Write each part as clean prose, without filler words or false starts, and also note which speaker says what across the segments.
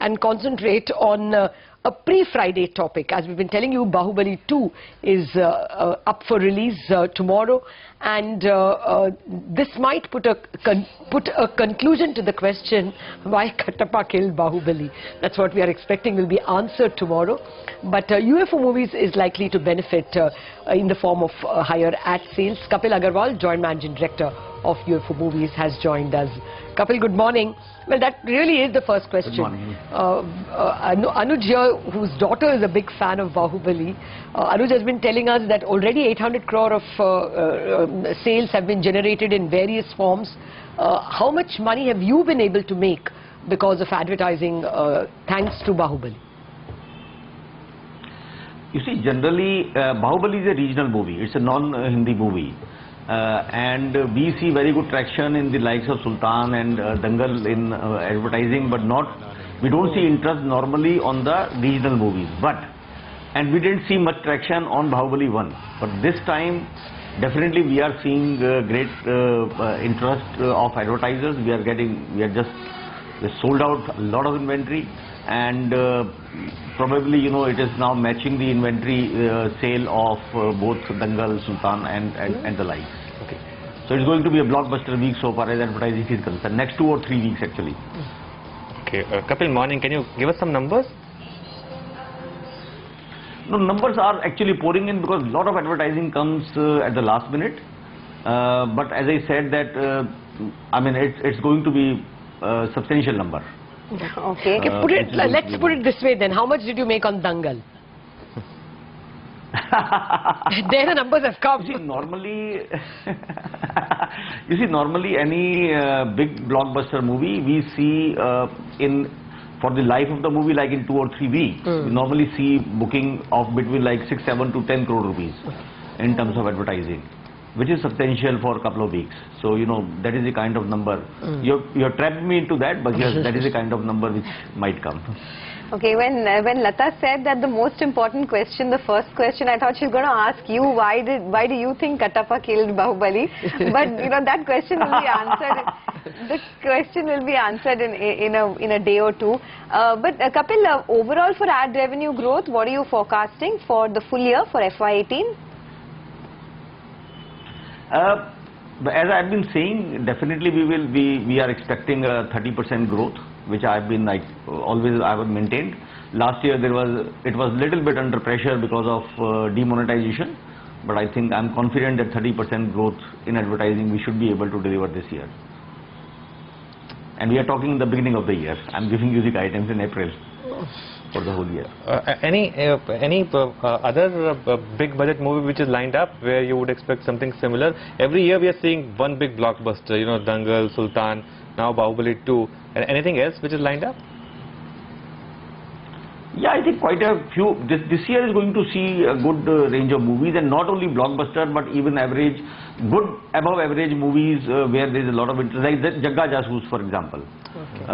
Speaker 1: and concentrate on a pre-Friday topic. As we've been telling you, Bahubali 2 is up for release tomorrow, and this might put a conclusion to the question why Kattappa killed Bahubali. That's what we are expecting will be answered tomorrow. But UFO Movies is likely to benefit in the form of higher ad sales. Kapil Agarwal, Joint Managing Director of UFO Movies, has joined us. Kapil, good morning. Well, that really is the first question.
Speaker 2: Good morning.
Speaker 1: Anuj here, whose daughter is a big fan of Bahubali, Anuj has been telling us that already 800 crore of sales have been generated in various forms. How much money have you been able to make because of advertising thanks to Bahubali?
Speaker 2: You see, generally, Bahubali is a regional movie. It's a non-Hindi movie. And we see very good traction in the likes of Sultan and Dangal in advertising, but we don't see interest normally on the regional movies. And we didn't see much traction on Bahubali 1. But this time, definitely we are seeing great interest of advertisers. We just sold out a lot of inventory, and probably, you know, it is now matching the inventory sale of both Dangal, Sultan and the likes. Okay. So it's going to be a blockbuster week so far as advertising is concerned. Next 2 or 3 weeks actually.
Speaker 3: Okay, Kapil, morning. Can you give us some numbers?
Speaker 2: No, numbers are actually pouring in because a lot of advertising comes at the last minute. But as I said that, I mean, it's going to be a substantial number.
Speaker 1: Okay. Let's put it this way then. How much did you make on Dangal? There the numbers have come.
Speaker 2: You see, normally any big blockbuster movie, we see for the life of the movie, like in 2 or 3 weeks, we normally see booking of between like 6, 7 to 10 crore rupees in terms of advertising, which is substantial for a couple of weeks. So, you know, that is the kind of number. You have trapped me into that, but yes, that is the kind of number which might come.
Speaker 4: Okay, when Lata said that the most important question, the first question, I thought she's going to ask you, why do you think Kattappa killed Bahubali? But, you know, that question will be answered. The question will be answered in a day or two. But Kapil, overall for ad revenue growth, what are you forecasting for the full year for FY18?
Speaker 2: As I've been saying, definitely we are expecting a 30% growth, which I've been like always I have maintained. Last year it was little bit under pressure because of demonetization, but I think I'm confident that 30% growth in advertising we should be able to deliver this year. And we are talking in the beginning of the year. I'm giving you the guidance in April for the whole year.
Speaker 3: Any other big budget movie which is lined up where you would expect something similar? Every year we are seeing one big blockbuster, you know, Dangal, Sultan, now Bahubali 2. And anything else which is lined up?
Speaker 2: Yeah, I think quite a few. This year is going to see a good range of movies, and not only blockbuster but even average, good above average movies where there is a lot of interest, like Jagga Jasoos, for example. Okay.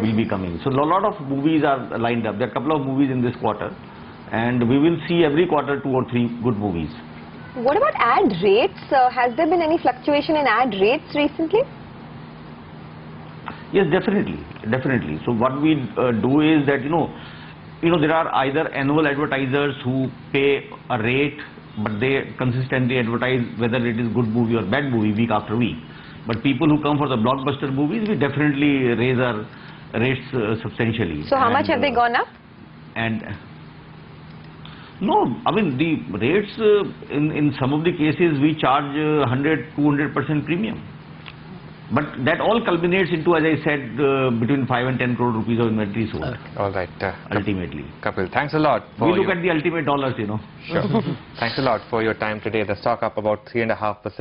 Speaker 2: Will be coming. So a lot of movies are lined up. There are a couple of movies in this quarter, and we will see every quarter 2 or 3 good movies.
Speaker 4: What about ad rates? Has there been any fluctuation in ad rates recently?
Speaker 2: Yes, definitely. So what we do is that, you know, there are either annual advertisers who pay a rate, but they consistently advertise whether it is good movie or bad movie week after week. But people who come for the blockbuster movies, we definitely raise our rates substantially.
Speaker 4: So how much have they gone up?
Speaker 2: And no, I mean the rates in some of the cases we charge 100-200% premium. But that all culminates into, as I said, between 5 and 10 crore rupees of inventory sold.
Speaker 3: Okay. All right.
Speaker 2: Ultimately.
Speaker 3: Kapil, thanks a lot.
Speaker 2: We look at the ultimate dollars, you know.
Speaker 3: Sure. Thanks a lot for your time today. The stock up about 3.5%.